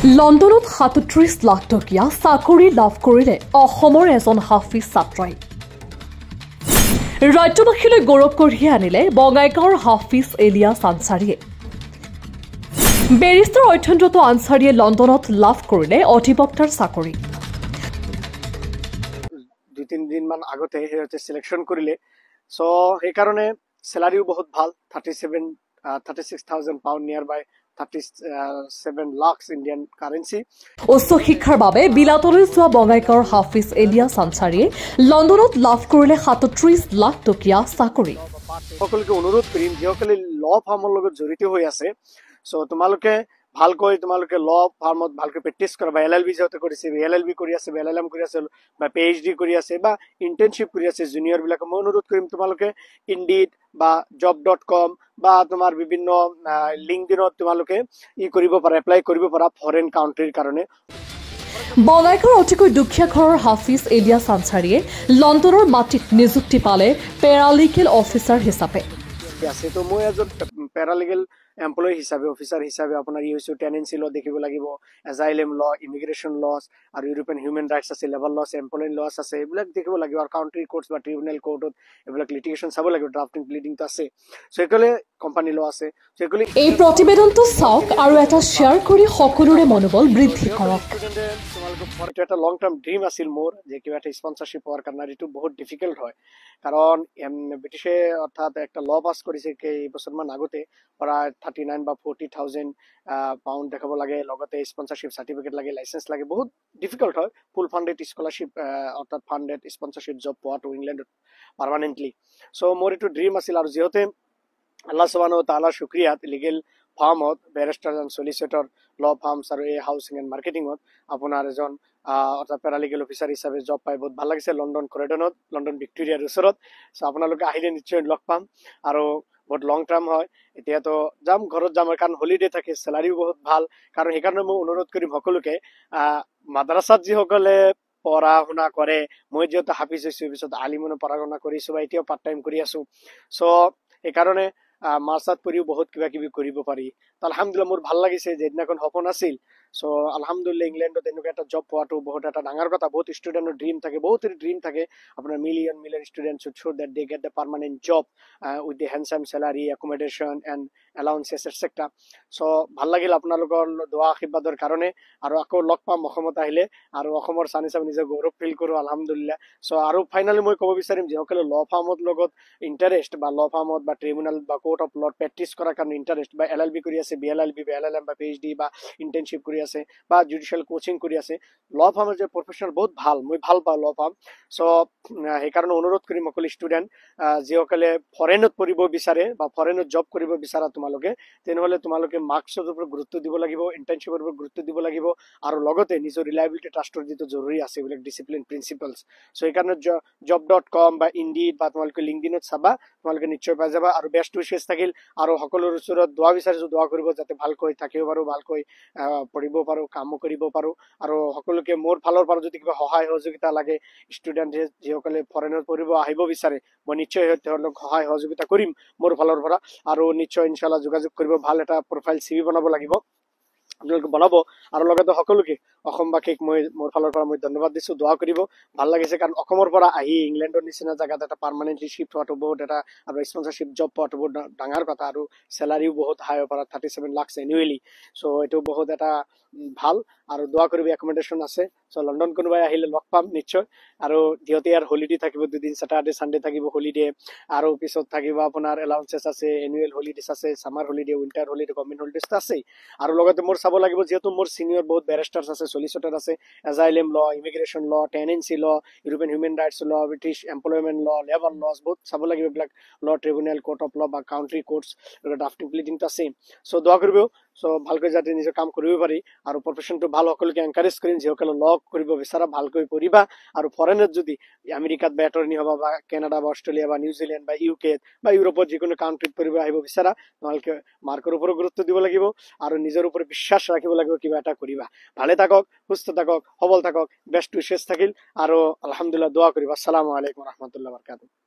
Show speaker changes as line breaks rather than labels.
লণ্ডনত ৩৭ লাখ টকীয়া চাকৰি লাভ কৰিলে অসমৰ এজন হাফিজ ছাত্ৰই। ৰাজ্যবাসীলৈ গৌৰৱ কঢ়িয়াই আনিলে বঙাইগাঁৱৰ হাফিজ ইলিয়াছ আনচাৰীয়ে। বেৰিষ্টাৰ অধ্যয়নৰত আনচাৰীয়ে লণ্ডনত লাভ কৰিলে অধিবক্তাৰ চাকৰি।
২-৩ দিন মান আগতে সিলেকশ্যন কৰিলে, সো সেইকাৰণে স্যালাৰিও বহুত ভাল, 36,000 পাউণ্ড, নিয়াৰ বাই 37 lakhs ইণ্ডিয়ান কাৰেন্সি।
উচ্চ শিক্ষাৰ বাবে বিলাতলৈ যোৱা বঙাইগাঁৱৰ হাফিজ ইলিয়াছ আনচাৰীয়ে লণ্ডনত লাভ কৰিলে ৩৭ লাখ টকীয়া চাকৰি।
সকলোকে অনুৰোধ কৰিম যিসকলে ল ফাৰ্মৰ লগত জড়িত হৈ আছে, সো তোমালোকে ভালকৈ ল ফাৰ্মত ভালকৈ প্ৰেক্টিছ কৰা, বা LLB যেহেতু কৰিছে, LLB কৰি আছে, LLM কৰি আছে, বা PhD কৰি আছে, বা ইণ্টাৰ্ণশ্বিপ কৰি আছে জুনিয়ৰ বিলাকক মই অনুৰোধ কৰিম তোমালোকে ইনডিড বা job.com বা তোমাৰ বিভিন্ন লিংকডিনত তোমালোকে কৰিব পাৰা, এপ্লাই কৰিব পাৰা ফৰেন কাউণ্ট্ৰিৰ কাৰণে।
বঙাইগাঁৱৰ অতিকৈ দুখীয়া ঘৰৰ হাফিজ ইলিয়াছ আনচাৰীয়ে লণ্ডনৰ মাটিত নিযুক্তি পালে পেৰালিগেল অফিচাৰ হিচাপে।
তো মই এজন পেৰালিগেল এমপ্লয়ী হিচাপে, অফিচাৰ হিচাপে আপোনাৰ টেনেন্সি ল দেখিব লাগিব, এজাইলেম ল, ইমিগ্ৰেশ্যন লছ, আৰু ইউৰোপিয়ান হিউমেন ৰাইটছ আছে, লেবাৰ লছ, এমপ্লয়ী লছ আছে, এইবিলাক দেখিব লাগিব। আৰু কাউণ্ট্ৰি কোৰ্টছ বা ট্ৰিবিউনেল কোৰ্টত এইবিলাক লিটিগেশ্যন চাব লাগিব, ড্ৰাফটিং প্লিডিংটো আছে, সেইকাৰণে কোম্পানী ল আছে।
এই প্ৰতিবেদনটো চাওক আৰু এটা শ্বেয়াৰ কৰি সকলোৰে মনোবল বৃদ্ধি কৰক।
এইটো এটা লং টাৰ্ম ড্ৰিম আছিল মোৰ, যে কিবা এটা স্পন্সৰশ্বিপ হোৱাৰ কাৰণে। এইটো বহুত ডিফিকাল্ট হয়, কাৰণ ব্ৰিটিছে অৰ্থাৎ একটা ল পাছ কৰিছে কেইবছৰমান আগতে, প্ৰায় 39 বা 40,000 পাউণ্ড দেখাব লাগে, লগতে স্পন্সৰশ্বিপ চাৰ্টিফিকেট লাগে, লাইচেন্স লাগে, বহুত ডিফিকাল্ট হয় ফুল ফাণ্ডেড স্কলাৰশ্বিপ অৰ্থাৎ ফাণ্ডেড স্পন্সৰশ্বিপ জব পোৱাটো ইংলেণ্ডত পাৰ্মানেণ্টলি। সো মোৰ এইটো ড্ৰিম আছিল, আৰু যিহেতু আল্লাহ সুবহানাহু ওয়া তাআলাৰ শুক্ৰিয়াত লিগেল ফাৰ্মত বেৰিষ্টাৰ এণ্ড চলিচিটৰ ল ফাৰ্মছ আৰু এই হাউচিং এণ্ড মাৰ্কেটিঙত আপোনাৰ এজন অৰ্থাৎ পেৰালিগেল অফিচাৰ হিচাপে জব পাই বহুত ভাল লাগিছে লণ্ডন কৰেডনত, লণ্ডন ভিক্টোৰিয়াৰ ওচৰত। চ' আপোনালোকে আহিলে নিশ্চয় লগ পাম, আৰু বহুত লং টাৰ্ম হয়। এতিয়াতো যাম, ঘৰত যাম, কাৰণ হলিডে থাকে, চেলাৰিও বহুত ভাল। কাৰণ সেইকাৰণে মই অনুৰোধ কৰিম সকলোকে, মাদ্ৰাছাত যিসকলে পঢ়া শুনা কৰে, মই যিহেতু হাফিজ হৈছো, পিছত আলিমনো পঢ়া শুনা কৰিছো, বা এতিয়াও পাৰ্ট টাইম কৰি আছো, চ' সেইকাৰণে মাৰ্চাত পঢ়িও বহুত কিবা কিবি কৰিব পাৰি। তো আলহামদুলিল্লাহ মোৰ ভাল লাগিছে, যেদিনাখন সপোন আছিল। চ' আলহামদুলিল্লাহ ইংলেণ্ডত এনেকুৱা এটা জব পোৱাটো বহুত এটা ডাঙৰ কথা। বহুত ষ্টুডেণ্টৰ ড্ৰিম থাকে, বহুত ড্ৰিম থাকে, আপোনাৰ million student should show that they get the permanent job with the handsome salary, accommodation and allowances etcetera. চ' ভাল লাগিল আপোনালোকৰ দোৱা আশীৰ্বাদৰ কাৰণে, আৰু আকৌ লগ পাম অসমত আহিলে, আৰু অসমৰ চানি চাব নিজৰ গৌৰৱ ফিল কৰোঁ আলহামদুলিল্লাহ। চ' আৰু ফাইনেলি মই ক'ব বিচাৰিম, যিসকলে ল ফাৰ্মত লগত ইণ্টাৰেষ্ট, বা ল ফাৰ্মত বা ট্ৰিবিউনেল বা কোৰ্ট অফ লত প্ৰেক্টিছ কৰাৰ কাৰণে ইণ্টাৰেষ্ট, বা LLB কৰি আছে, BLLB বা LLM বা PhD বা ইণ্টাৰ্ণশ্বিপ কৰি আছে, বা জুডিচিয়েল কোচিং কৰি আছে, ল ফাৰ্মৰ যে প্ৰফেশ্যনেল বহুত ভাল, মই ভাল পাওঁ ল ফাৰ্ম। চ' সেইকাৰণে অনুৰোধ কৰিম সকলো ষ্টুডেণ্ট যিসকলে ফৰেনত পঢ়িব বিচাৰে বা ফৰেনত জব কৰিব বিচাৰা তোমালোকে, তেনেহ'লে তোমালোকে মাৰ্কছৰ ওপৰত গুৰুত্ব দিব লাগিব, ইণ্টাৰ্ণশ্বিপৰ ওপৰত গুৰুত্ব দিব লাগিব, আৰু লগতে নিজৰ ৰিলায়েবিলিটি ট্ৰাষ্টৰ যিটো জৰুৰী আছে, এইবিলাক ডিচিপ্লিন প্ৰিন্সিপালছ। চ' সেইকাৰণে job.com বা ইনডিড বা তোমালোকে লিংকডিনত চাবা, তোমালোকে নিশ্চয় পাই যাবা। আৰু বেষ্ট উইচেছ থাকিল, আৰু সকলোৰে ওচৰত দোৱা বিচাৰিছো, দোৱা কৰিব যাতে ভালকৈ থাকিব পাৰোঁ, ভালকৈ পঢ়িব পাৰোঁ, কামো কৰিব পাৰোঁ। আৰু সকলোকে মোৰ ফালৰ পৰা যদি কিবা সহায় সহযোগিতা লাগে, ষ্টুডেণ্ট যিসকলে ফৰেনত পঢ়িব আহিব বিচাৰে, মই নিশ্চয় তেওঁলোকক সহায় সহযোগিতা কৰিম মোৰ ফালৰ পৰা। আৰু নিশ্চয় ইনশাল্লাহ যোগাযোগ কৰিব, ভাল এটা প্ৰফাইল CV বনাব লাগিব, আপোনালোকে বনাব। আৰু লগতে সকলোকে অসমবাসীক মই মোৰ ফালৰ পৰা মই ধন্যবাদ দিছোঁ, দোৱা কৰিব। ভাল লাগিছে, কাৰণ অসমৰ পৰা আহি ইংলেণ্ডৰ নিচিনা জেগাত এটা পাৰ্মানেণ্টলি শ্বিফ্ট হোৱাটো বহুত এটা, আৰু স্পন্সৰশ্বিপ জব পোৱাটো বহুত ডাঙৰ কথা, আৰু চেলাৰিও বহুত হাই হ'ব পাৰে, 37 lakhs এনুৱেলি। চ' এইটো বহুত এটা ভাল, আৰু দোৱা কৰিব। একমডেশ্যন আছে, চ' লণ্ডন কোনোবাই আহিলে লগ পাম নিশ্চয়। আৰু যিহেতু ইয়াৰ হলিডে থাকিব, 2 দিন ছেটাৰডে চানডে থাকিব হলিডে, আৰু পিছত থাকিব আপোনাৰ এলাউন্সেছ আছে, এনুৱেল হলিডেজ আছে, summer holiday, winter holiday, government হলিডেজটো আছেই। আৰু লগতে মোৰ চাব লাগিব, যিহেতু মোৰ চিনিয়ৰ বহুত বেৰিষ্টাৰ্ছ আছে, চলিচিটৰ আছে, এজাইলেম ল, ইমিগ্ৰেশ্যন ল, টেনেন্সি ল, ইউৰোপিয়ান হিউমেন ৰাইটছ ল, ব্ৰিটিছ এমপ্লয়মেণ্ট ল, লেবাৰ লছ, বহুত চাব লাগিব এইবিলাক ল, ট্ৰিবিউনেল, কোৰ্ট অফ ল বা কাউণ্ট্ৰি কোৰ্টছ, ড্ৰাফটিং প্লিডিংটো আছে। চ' দোৱা কৰিব, চ' ভালকৈ যাতে নিজৰ কাম কৰিব পাৰি, আৰু প্ৰফেশ্যনটো ভাল। সকলোকে এনকাৰেজ কৰিম, যিসকলে ল কৰিব বিচাৰা ভালকৈ পঢ়িবা, আৰু ফৰেনত যদি আমেৰিকাত বা এটৰ্নি হ'বা, বা কেনাডা বা অষ্ট্ৰেলিয়া বা নিউজিলেণ্ড বা UK বা ইউৰোপত যিকোনো কাউণ্ট্ৰিত পঢ়িব আহিব বিচাৰা, তোমালোকে মাৰ্কৰ ওপৰত গুৰুত্ব দিব লাগিব, আৰু নিজৰ ওপৰত বিশ্বাস ৰাখিব লাগিব, কিবা এটা কৰিবা। ভালে থাকক, সুস্থ থাকক, সবল থাকক, বেষ্ট উইচেছ থাকিল, আৰু আলহামদুলিল্লাহ দোৱা কৰিবা। আসসালামু আলাইকুম ৰহমতুল্লাহ বাৰকাতুহু।